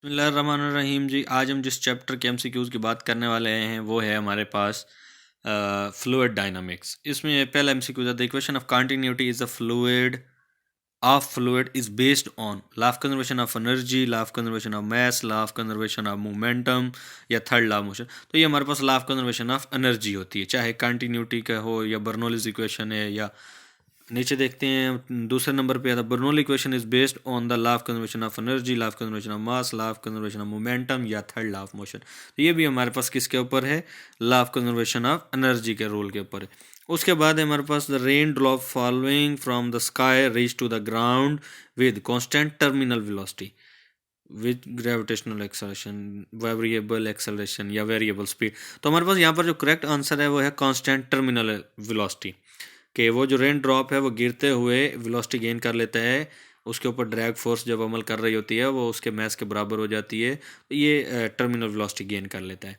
बिस्मिल्लाहिर्रहमानिर्रहीम जी। आज हम जिस चैप्टर के एमसीक्यूज़ की बात करने वाले हैं वो है हमारे पास फ्लूइड डायनामिक्स। इसमें पहला एमसीक्यू था, the equation of continuity is the fluid is based on law of conservation of energy, law of conservation of mass, law of conservation of momentum या थर्ड लॉ ऑफ मोशन। तो ये हमारे पास law of conservation of energy होती है, चाहे continuity का हो या बर्नौलीज इक्वेशन है। या नीचे देखते हैं दूसरे नंबर पे आता है, Bernoulli equation is based on the law of conservation of energy, law of conservation of mass, law of conservation of momentum या थर्ड लॉ ऑफ मोशन। तो ये भी हमारे पास किसके ऊपर है? Law of conservation of energy के रूल के ऊपर है। उसके बाद है हमारे पास, the rain drop following from the sky reach to the ground with constant terminal velocity with gravitational acceleration, variable acceleration या वेरिएबल स्पीड। तो हमारे पास यहाँ पर जो करेक्ट आंसर है वो है कॉन्स्टेंट टर्मिनल वेलोसिटी, कि वो जो रेन ड्रॉप है वो गिरते हुए वेलोसिटी गेन कर लेता है, उसके ऊपर ड्रैग फोर्स जब अमल कर रही होती है वो उसके मास के बराबर हो जाती है, तो ये टर्मिनल वेलोसिटी गेन कर लेता है।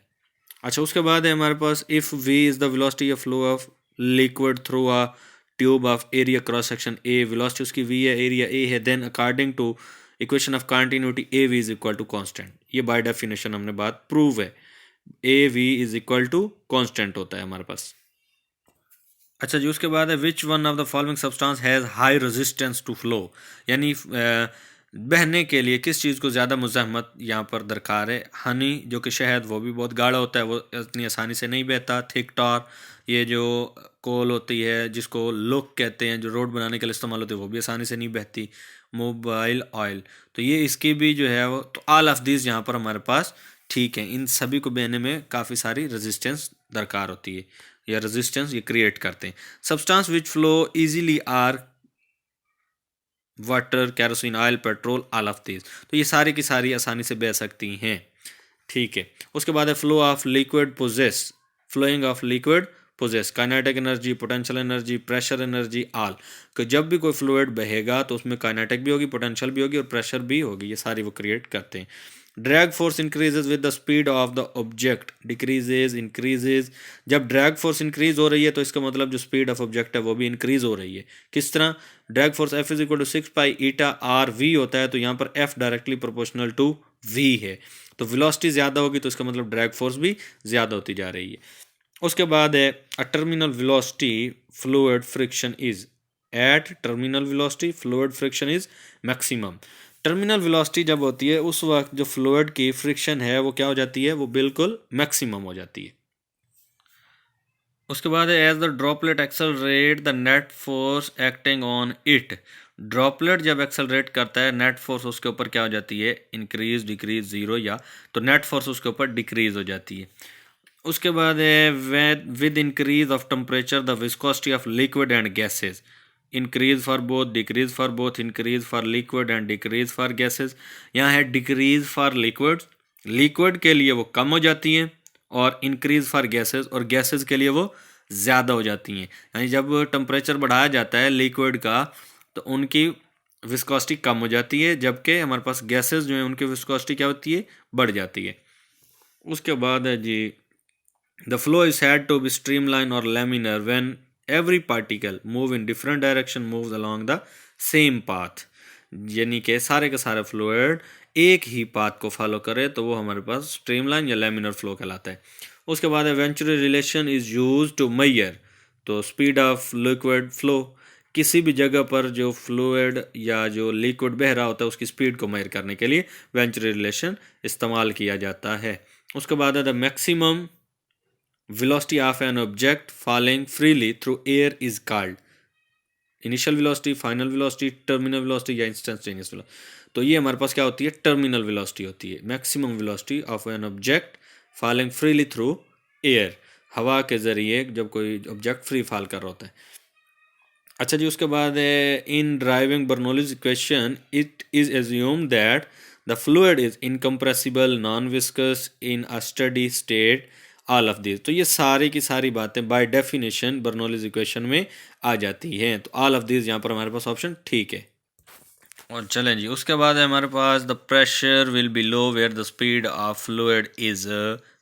अच्छा, उसके बाद है हमारे पास, if we is the velocity of flow of liquid through a tube of area cross section A, velocity उसकी वी है, एरिया ए है, then according to equation of continuity A V is equal to constant. ये by definition हमने बात prove है, A V is equal to constant होता है हमारे पास। अच्छा जी, उसके बाद है, which one of the following substance has high resistance to flow, यानी बहने के लिए किस चीज़ को ज़्यादा मुज़ाहमत यहाँ पर दरकार है? हनी, जो कि शहद, वो भी बहुत गाढ़ा होता है, वो इतनी आसानी से नहीं बहता। थिक टार, ये जो कोल होती है जिसको लोक कहते हैं, जो रोड बनाने के लिए इस्तेमाल होती है, वो भी आसानी से नहीं बहती। मोबाइल ऑयल, तो ये इसकी भी जो है वो, तो ऑल ऑफ दिस यहाँ पर हमारे पास ठीक है। इन सभी को बहने में काफ़ी सारी रेजिस्टेंस दरकार होती है, या रेजिस्टेंस ये क्रिएट करते हैं। Substance which flow easily are water, kerosene, oil, petrol, all of this. तो ये सारी की सारी आसानी से बह सकती हैं, ठीक है। उसके बाद है, flow of liquid possess, flowing of liquid possess kinetic energy, potential energy, pressure energy, all. कि जब भी कोई फ्लूइड बहेगा तो उसमें काइनेटिक भी होगी, पोटेंशियल भी होगी और प्रेशर भी होगी, ये सारी वो क्रिएट करते हैं। Drag force increases with the speed of the object, decreases, increases. जब ड्रैग फोर्स इंक्रीज हो रही है तो इसका मतलब जो स्पीड ऑफ ऑब्जेक्ट है वो भी इंक्रीज हो रही है। किस तरह? Drag force F is equal to 6 pi eta r v होता है, तो यहाँ पर F directly proportional to v है, तो वेलोसिटी ज़्यादा होगी तो इसका मतलब ड्रैग फोर्स भी ज़्यादा होती जा रही है। उसके बाद है, a terminal velocity fluid friction is, at terminal velocity fluid friction is maximum. Terminal velocity जब होती है उस वक्त जो फ्लूइड की फ्रिक्शन है वो क्या हो जाती है? वो बिल्कुल मैक्सिमम हो जाती है। उसके बाद है, as the droplet accelerate the net force acting on it. Droplet जब एक्सेलरेट करता है, नेट फोर्स उसके ऊपर क्या हो जाती है? इंक्रीज, डिक्रीज, जीरो, या तो नेट फोर्स उसके ऊपर डिक्रीज हो जाती है। उसके बाद है, with increase of temperature the viscosity of liquid and gases, increase for both, decrease for both, increase for liquid and decrease for gases. यहाँ है डिक्रीज फॉर लिक्विड, लिक्विड के लिए वो कम हो जाती हैं, और इंक्रीज फॉर गैसेज, और गैसेज के लिए वो ज़्यादा हो जाती हैं। यानी जब टेम्परेचर बढ़ाया जाता है लिक्विड का तो उनकी विस्कोसिटी कम हो जाती है, जबकि हमारे पास गैसेज जो है उनकी विस्कोसिटी क्या होती है? बढ़ जाती है। उसके बाद है जी, the flow is said to be streamlined or laminar when every particle move in different direction moves along the same path, यानी कि सारे के सारे फ्लूइड एक ही पाथ को फॉलो करे तो वो हमारे पास स्ट्रीमलाइन या लेमिनर फ्लो कहलाता है। उसके बाद Venturi relation is use to measure, तो स्पीड ऑफ लिक्विड फ्लो, किसी भी जगह पर जो फ्लूइड या जो लिक्विड बह रहा होता है उसकी स्पीड को मेजर करने के लिए वेंचुरल रिलेशन इस्तेमाल किया जाता है। उसके बाद है, the maximum velocity of an object falling freely through air is called initial velocity, final velocity, terminal velocity या इंस्टेंटेनियस वेलोसिटी। तो ये हमारे पास क्या होती है? टर्मिनल वेलोसिटी होती है, maximum velocity of an object falling freely through air, हवा के जरिए जब कोई ऑब्जेक्ट फ्री फॉल कर रहा होता है। अच्छा जी, उसके बाद है, इन driving Bernoulli's equation it is assume that the fluid is incompressible, non viscous, in a steady state, all of this. तो ये सारी की सारी बातें बाय डेफिनेशन बर्नौलीज इक्वेशन में आ जाती हैं, तो ऑल ऑफ दिस यहाँ पर हमारे पास ऑप्शन ठीक है। और चलें जी, उसके बाद है हमारे पास the pressure will be low where the speed of fluid is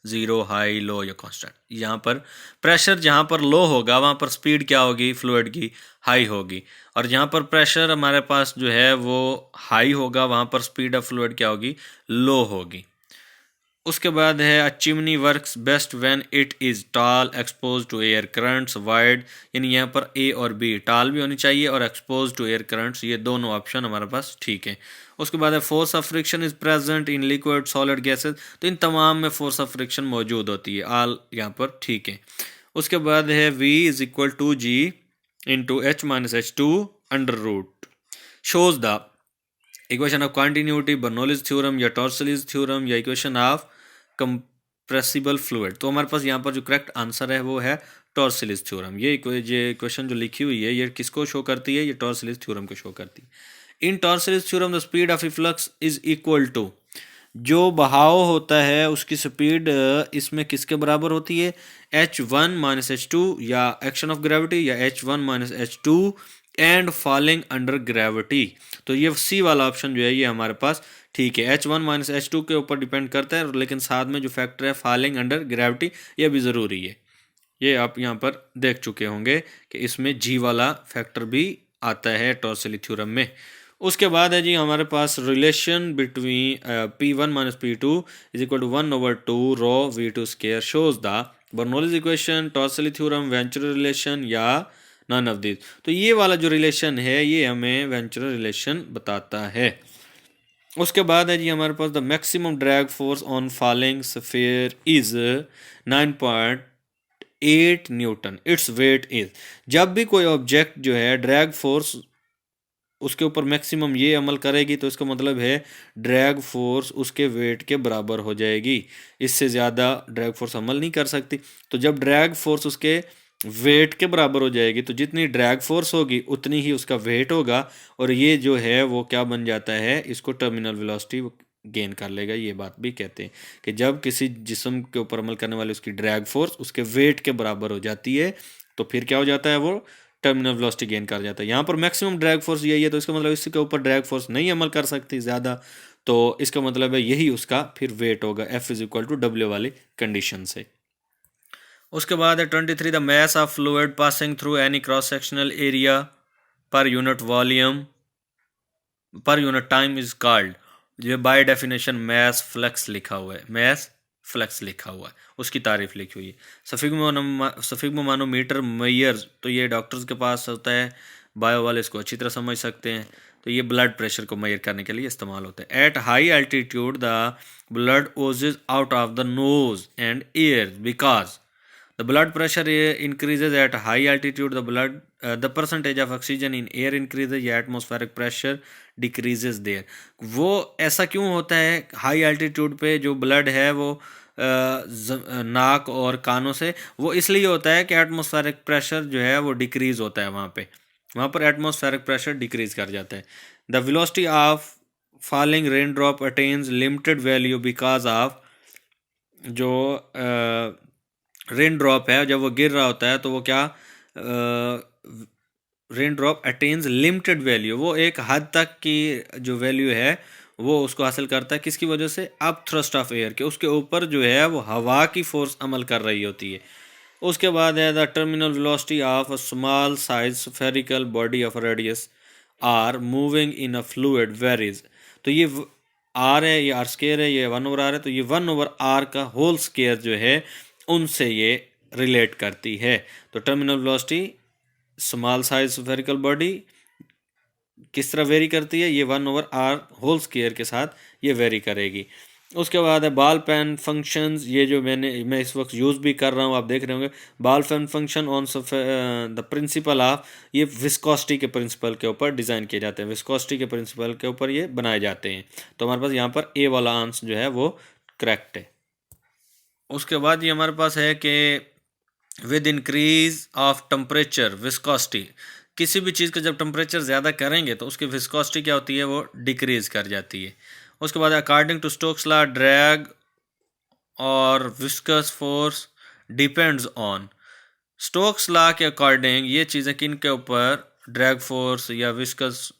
zero, high, low या कांस्टेंट। यहाँ पर प्रेशर जहाँ पर लो होगा वहाँ पर स्पीड क्या होगी फ्लूइड की, हाई होगी। और जहाँ पर प्रेशर हमारे पास जो है वो हाई होगा वहाँ पर स्पीड ऑफ फ्लूइड क्या होगी, लो होगी। उसके बाद है a chimney works best when it is tall expose to air currents wide, यानी यहाँ पर ए और बी टॉल भी होनी चाहिए और एक्सपोज टू एयर करंट्स, ये दोनों ऑप्शन हमारे पास ठीक है। उसके बाद है force of friction is present in liquid solid gases, तो इन तमाम में फोर्स ऑफ फ्रिक्शन मौजूद होती है, ऑल यहाँ पर ठीक है। उसके बाद है V is equal to G into H minus H2 under root shows the equation of continuity, Bernoulli's theorem या टॉर्सलीज थ्योरम या इक्वेशन ऑफ कंप्रेसिबल फ्लूइड। तो हमारे पास यहाँ पर जो करेक्ट आंसर है वो है टॉर्सलीज थ्योरम। ये इक्वेशन जो लिखी हुई है ये किसको शो करती है, ये टॉर्सलीज थ्योरम को शो करती है। In Torricelli's theorem the speed of efflux is equal to, जो बहाव होता है उसकी स्पीड इसमें किसके बराबर होती है, H1 माइनस H2 या एक्शन ऑफ ग्रेविटी या H1 minus H2 and falling under gravity. तो ये सी वाला ऑप्शन जो है ये हमारे पास ठीक है। H1 माइनस H2 के ऊपर डिपेंड करता है, लेकिन साथ में जो फैक्टर है फॉलिंग अंडर ग्रेविटी ये भी ज़रूरी है। ये आप यहाँ पर देख चुके होंगे कि इसमें जी वाला फैक्टर भी आता है टॉर्सली थ्योरम में। उसके बाद है जी हमारे पास relation between P1 minus P2 is equal to 1/2 rho V2 square shows the Bernoulli's equation, Torricelli theorem, Venturi relation या नन ऑफ दिस। तो ये वाला जो रिलेशन है ये हमें वेंचुरल रिलेशन बताता है। उसके बाद है जी हमारे पास the maximum drag force on falling sphere is 9.8 newton, its weight is. जब भी कोई ऑब्जेक्ट जो है ड्रैग फोर्स उसके ऊपर मैक्सिमम ये अमल करेगी तो इसका मतलब है ड्रैग फोर्स उसके वेट के बराबर हो जाएगी, इससे ज़्यादा ड्रैग फोर्स अमल नहीं कर सकती। तो जब ड्रैग फोर्स उसके वेट के बराबर हो जाएगी तो जितनी ड्रैग फोर्स होगी उतनी ही उसका वेट होगा, और ये जो है वो क्या बन जाता है, इसको टर्मिनल वेलोसिटी गेन कर लेगा। ये बात भी कहते हैं कि जब किसी जिस्म के ऊपर अमल करने वाले उसकी ड्रैग फोर्स उसके वेट के बराबर हो जाती है तो फिर क्या हो जाता है, वो टर्मिनल वेलोसिटी गेन कर जाता है। यहाँ पर मैक्सिमम ड्रैग फोर्स यही है तो इसका मतलब इसके ऊपर ड्रैग फोर्स नहीं अमल कर सकती ज़्यादा, तो इसका मतलब है यही उसका फिर वेट होगा, F is equal to W वाली कंडीशन से। उसके बाद है 23 the mass of fluid passing through any cross sectional area per unit volume per unit time is called. जो बाय डेफिनेशन मैस फ्लक्स लिखा हुआ है, मैस फ्लक्स लिखा हुआ है, उसकी तारीफ लिखी हुई है। सफिग्मोमानोमीटर मेयर, तो ये डॉक्टर्स के पास होता है, बायो वाले इसको अच्छी तरह समझ सकते हैं। तो ये ब्लड प्रेशर को मेयर करने के लिए इस्तेमाल होता है। At high altitude the blood oozes out of the nose and ear because the blood pressure increases at high altitude, the percentage of oxygen in air increases या atmospheric pressure decreases there। वो ऐसा क्यों होता है, high altitude पे जो blood है वो नाक और कानों से, वो इसलिए होता है कि एटमॉस्फेरिक प्रेशर जो है वो डिक्रीज होता है, वहाँ पर एटमॉस्फेरिक प्रेशर डिक्रीज कर जाता है। The velocity of falling rain drop attains limited value because of, जो रेन ड्रॉप है जब वो गिर रहा होता है तो वो क्या, rain drop attains limited value, वो एक हद तक की जो वैल्यू है वो उसको हासिल करता है, किसकी वजह से, अप थ्रस्ट ऑफ एयर के, उसके ऊपर जो है वो हवा की फोर्स अमल कर रही होती है। उसके बाद है the terminal velocity of a small size spherical body of radius R moving in a fluid varies. तो ये आर है, ये आर स्केयर है, ये 1/r है, तो ये 1/r का होल स्केयर जो है उनसे ये रिलेट करती है। तो terminal velocity small size spherical body किस तरह वेरी करती है, ये 1/r होल स्क्वायर के साथ ये वेरी करेगी। उसके बाद है बॉल पेन फंक्शंस, ये जो मैं इस वक्त यूज़ भी कर रहा हूँ, आप देख रहे होंगे, ball pen function on the principle of, ये विस्कोसिटी के प्रिंसिपल के ऊपर डिज़ाइन किए जाते हैं, विस्कोसिटी के प्रिंसिपल के ऊपर ये बनाए जाते हैं। तो हमारे पास यहाँ पर ए वाला आंसर जो है वो करेक्ट है। उसके बाद ये हमारे पास है कि with increase of temperature viscosity, किसी भी चीज़ का जब टेम्परेचर ज़्यादा करेंगे तो उसकी विस्कोसिटी क्या होती है, वो डिक्रीज कर जाती है। उसके बाद according to Stokes law drag और viscous force depends on, Stokes law के अकॉर्डिंग ये चीज़ें किन के ऊपर, ड्रैग फोर्स या विस्कस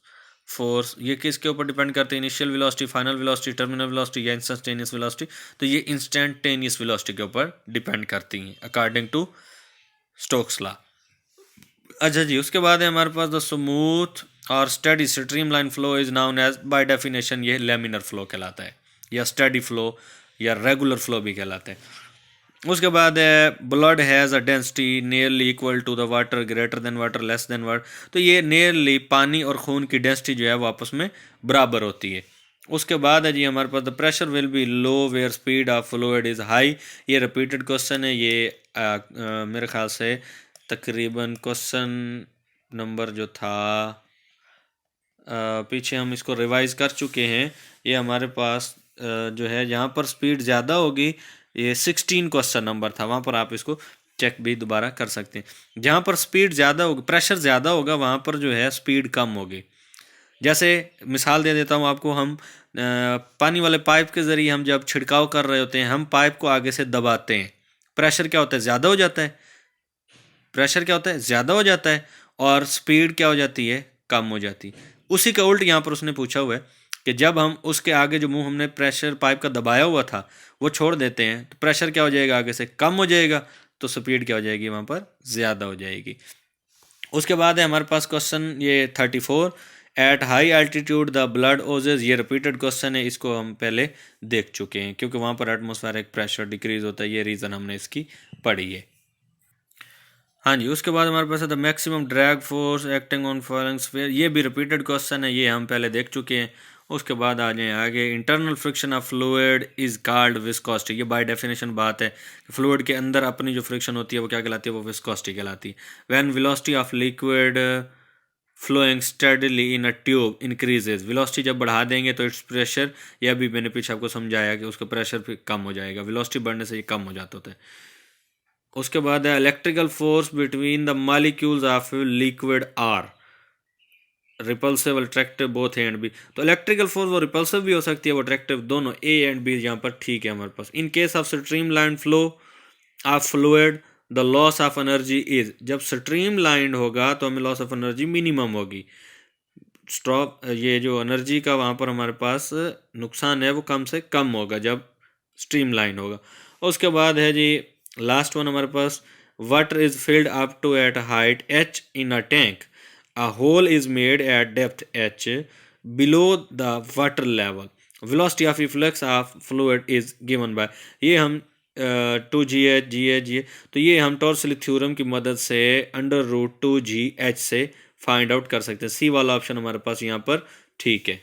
फोर्स ये किसके ऊपर डिपेंड करते हैं, initial velocity, final velocity, terminal velocity या इंस्टेंटेनियस वेलोसिटी। तो ये इंस्टेंटेनियस वेलोसिटी के ऊपर डिपेंड करती हैं अकॉर्डिंग टू स्टोक्स लॉ। अच्छा जी, उसके बाद है हमारे पास द स्मूथ और steady streamline flow is known as, by definition ये लेमिनर फ्लो कहलाता है, या स्टडी फ्लो या रेगुलर फ्लो भी कहलाता है। उसके बाद है blood has a density nearly equal to the water, greater than water, less than water. तो ये नियरली पानी और खून की डेंसिटी जो है वो आपस में बराबर होती है। उसके बाद है जी हमारे पास the pressure will be low where speed of fluid is high. ये रिपीटेड क्वेश्चन है, ये मेरे ख्याल से तकरीबन क्वेश्चन नंबर जो था पीछे हम इसको रिवाइज कर चुके हैं। ये हमारे पास जो है यहाँ पर स्पीड ज़्यादा होगी, ये 16 क्वेश्चन नंबर था, वहाँ पर आप इसको चेक भी दोबारा कर सकते हैं। जहाँ पर स्पीड ज़्यादा होगी, प्रेशर ज़्यादा होगा, वहाँ पर जो है स्पीड कम होगी। जैसे मिसाल दे देता हूँ आपको, हम पानी वाले पाइप के ज़रिए हम जब छिड़काव कर रहे होते हैं, हम पाइप को आगे से दबाते हैं, प्रेशर क्या होता है, ज़्यादा हो जाता है। प्रेशर क्या होता है, ज़्यादा हो जाता है, और स्पीड क्या हो जाती है, कम हो जाती है। उसी का उल्ट यहाँ पर उसने पूछा हुआ है कि जब हम उसके आगे जो मुंह हमने प्रेशर पाइप का दबाया हुआ था वो छोड़ देते हैं, तो प्रेशर क्या हो जाएगा, आगे से कम हो जाएगा, तो स्पीड क्या हो जाएगी, वहाँ पर ज़्यादा हो जाएगी। उसके बाद है हमारे पास क्वेश्चन ये 34, at high altitude the blood oozes. ये रिपीटेड क्वेश्चन है, इसको हम पहले देख चुके हैं क्योंकि वहाँ पर एटमॉस्फेरिक प्रेशर डिक्रीज होता है, ये रीज़न हमने इसकी पढ़ी है। हाँ जी, उसके बाद हमारे पास है the maximum drag force acting on following sphere. ये भी रिपीटेड क्वेश्चन है, ये हम पहले देख चुके हैं। उसके बाद आ जाए आगे, internal friction of fluid is called viscosity. ये बाय डेफिनेशन बात है कि फ्लूइड के अंदर अपनी जो फ्रिक्शन होती है वो क्या कहलाती है, वो विस्कोसिटी कहलाती है। When velocity of liquid flowing steadily in a tube increases, velocity जब बढ़ा देंगे तो इट्स प्रेशर, यह भी मैंने पीछे आपको समझाया कि उसका प्रेशर भी कम हो जाएगा, वेलोसिटी बढ़ने से ये कम हो जाता होता है। उसके बाद है electrical force between the molecules of liquid are repulsive attractive both A and B. तो इलेक्ट्रिकल फोर्स वो रिपल्सिव भी हो सकती है, वो अट्रैक्टिव, दोनों ए एंड बी यहाँ पर ठीक है हमारे पास। In case of streamline flow of fluid the loss of energy is, जब स्ट्रीम लाइन होगा तो हमें लॉस ऑफ एनर्जी मिनिमम होगी। स्टॉप ये जो एनर्जी का वहाँ पर हमारे पास नुकसान है वो कम से कम होगा जब स्ट्रीम लाइन होगा। उसके बाद है जी लास्ट वन हमारे पास, water is filled up to at height h in a tank, a hole is made at depth h below the water level, velocity of efflux of fluid is given by. ये हम 2GH तो ये हम टॉर्सली theorem की मदद से under root 2GH से find out कर सकते हैं। सी वाला ऑप्शन हमारे पास यहाँ पर ठीक है।